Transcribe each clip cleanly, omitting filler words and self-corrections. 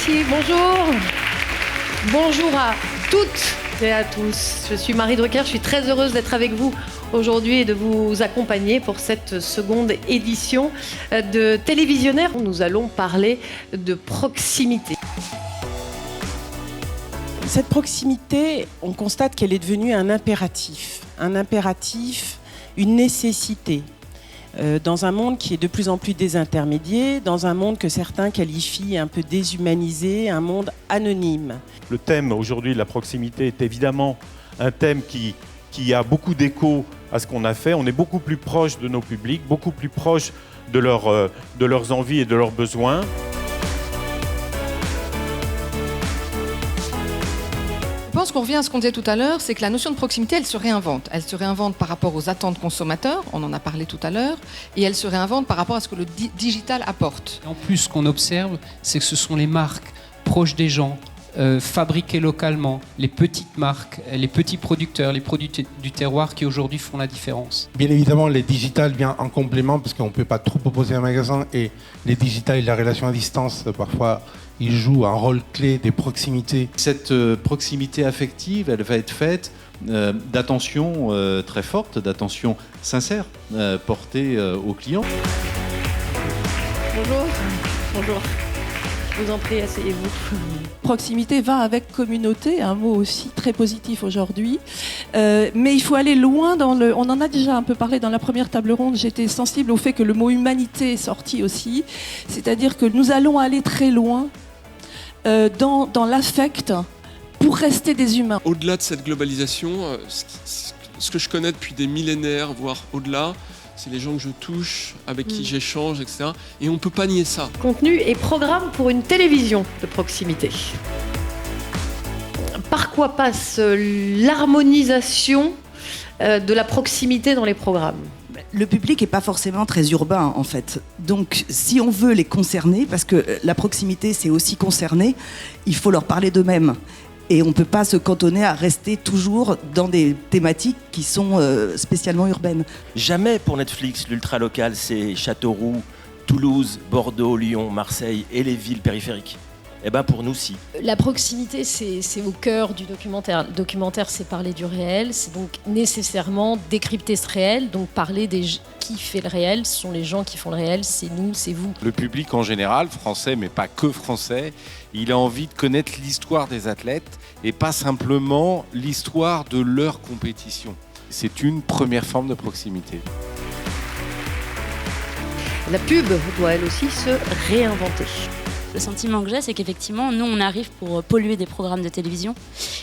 Merci, bonjour. Bonjour à toutes et à tous. Je suis Marie Drucker, je suis très heureuse d'être avec vous aujourd'hui et de vous accompagner pour cette seconde édition de Télévisionnaire. Nous allons parler de proximité. Cette proximité, on constate qu'elle est devenue un impératif, une nécessité. Dans un monde qui est de plus en plus désintermédié, dans un monde que certains qualifient un peu déshumanisé, un monde anonyme. Le thème aujourd'hui de la proximité est évidemment un thème qui a beaucoup d'écho à ce qu'on a fait. On est beaucoup plus proche de nos publics, beaucoup plus proche de leurs envies et de leurs besoins. Je pense qu'on revient à ce qu'on disait tout à l'heure, c'est que la notion de proximité, elle se réinvente. Elle se réinvente par rapport aux attentes consommateurs, on en a parlé tout à l'heure, et elle se réinvente par rapport à ce que le digital apporte. En plus, ce qu'on observe, c'est que ce sont les marques proches des gens, fabriquées localement, les petites marques, les petits producteurs, les produits du terroir qui aujourd'hui font la différence. Bien évidemment, les digitales viennent en complément parce qu'on ne peut pas trop proposer un magasin et les digitales et la relation à distance, parfois, ils jouent un rôle clé des proximités. Cette proximité affective, elle va être faite d'attention très forte, d'attention sincère portée aux clients. Bonjour. Bonjour. Je vous en prie, asseyez-vous. Proximité va avec communauté, un mot aussi très positif aujourd'hui. Mais il faut aller loin on en a déjà un peu parlé dans la première table ronde, j'étais sensible au fait que le mot humanité est sorti aussi. C'est-à-dire que nous allons aller très loin dans l'affect pour rester des humains. Au-delà de cette globalisation, ce que je connais depuis des millénaires, voire au-delà, c'est les gens que je touche, avec qui j'échange, etc. Et on ne peut pas nier ça. Contenu et programme pour une télévision de proximité. Par quoi passe l'harmonisation de la proximité dans les programmes ? Le public n'est pas forcément très urbain, en fait. Donc, si on veut les concerner, parce que la proximité, c'est aussi concerner, il faut leur parler d'eux-mêmes. Et on ne peut pas se cantonner à rester toujours dans des thématiques qui sont spécialement urbaines. Jamais pour Netflix, l'ultra-local, c'est Châteauroux, Toulouse, Bordeaux, Lyon, Marseille et les villes périphériques. Eh bien pour nous, si. La proximité, c'est au cœur du documentaire. Le documentaire, c'est parler du réel, c'est donc nécessairement décrypter ce réel, donc parler qui fait le réel, ce sont les gens qui font le réel, c'est nous, c'est vous. Le public en général, français mais pas que français, il a envie de connaître l'histoire des athlètes et pas simplement l'histoire de leur compétition. C'est une première forme de proximité. La pub doit elle aussi se réinventer. Le sentiment que j'ai, c'est qu'effectivement, nous, on arrive pour polluer des programmes de télévision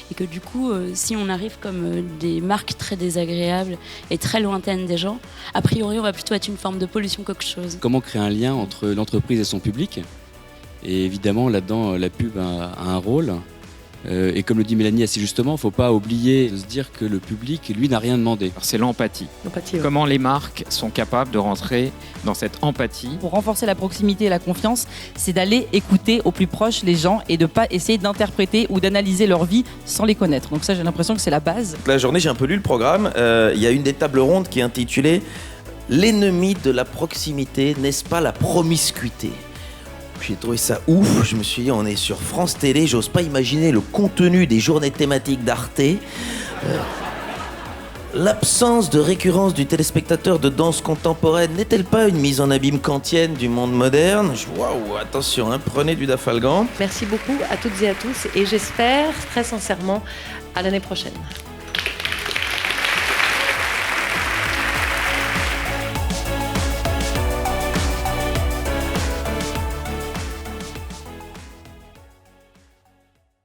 et que du coup, si on arrive comme des marques très désagréables et très lointaines des gens, a priori, on va plutôt être une forme de pollution qu'autre chose. Comment créer un lien entre l'entreprise et son public ? Et évidemment, là-dedans, la pub a un rôle. Et comme le dit Mélanie assez justement, il ne faut pas oublier de se dire que le public, lui, n'a rien demandé. C'est l'empathie. L'empathie, ouais. Comment les marques sont capables de rentrer dans cette empathie. Pour renforcer la proximité et la confiance, c'est d'aller écouter au plus proche les gens et de ne pas essayer d'interpréter ou d'analyser leur vie sans les connaître. Donc ça, j'ai l'impression que c'est la base. La journée, j'ai un peu lu le programme. Il y a une des tables rondes qui est intitulée « L'ennemi de la proximité, n'est-ce pas la promiscuité ?» J'ai trouvé ça ouf, je me suis dit on est sur France Télé, j'ose pas imaginer le contenu des journées thématiques d'Arte. L'absence de récurrence du téléspectateur de danse contemporaine n'est-elle pas une mise en abîme kantienne du monde moderne ? Waouh, attention, hein, prenez du Dafalgan. Merci beaucoup à toutes et à tous et j'espère très sincèrement à l'année prochaine.